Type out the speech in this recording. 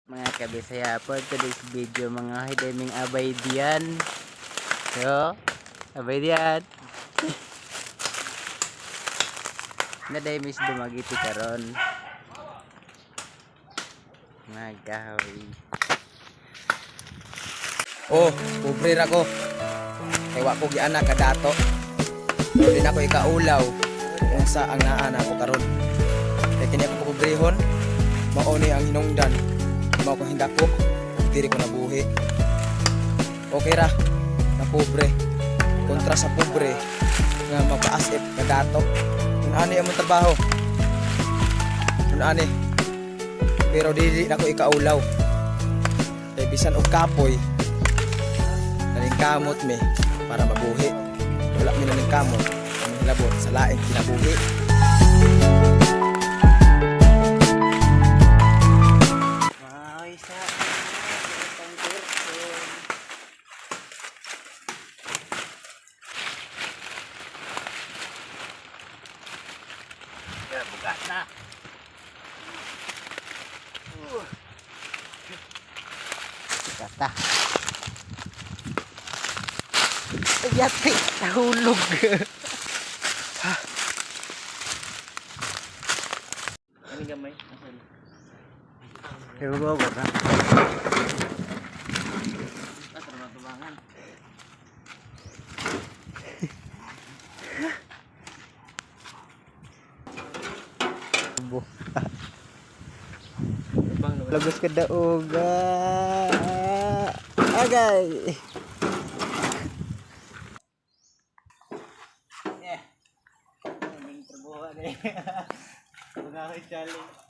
Mga kabisaya po, today's video mga hidaming abay diyan. So, abay diyan. Nadamis dumagiti karon. Nagahoy. Oh, pobre ra ko. Kaya ko giana ka dato. Pero din ako ikaulaw kung sa ang naana ko karon. Kaya kini ako pobrehon, mao ni ang hinungdan. Mao ko hindako, diri ko nabuhi. Okay ra, na pobre. Kontra sa pobre nga mapaasip ka dato. Kung ani ang trabaho. Kung ani. Pero dili nako ikaulaw. Kaya bisan og kapoy kamot me para mabuhi. Wala mi naning kamot ang hilabot sa laing kinabuhi. Ay sa ya buka na. Kata. Yati, nahulog. Ano gamay? Ewan ko ba na? Tumangan. Lagos ka daog. Agay. Pagkakay challenge.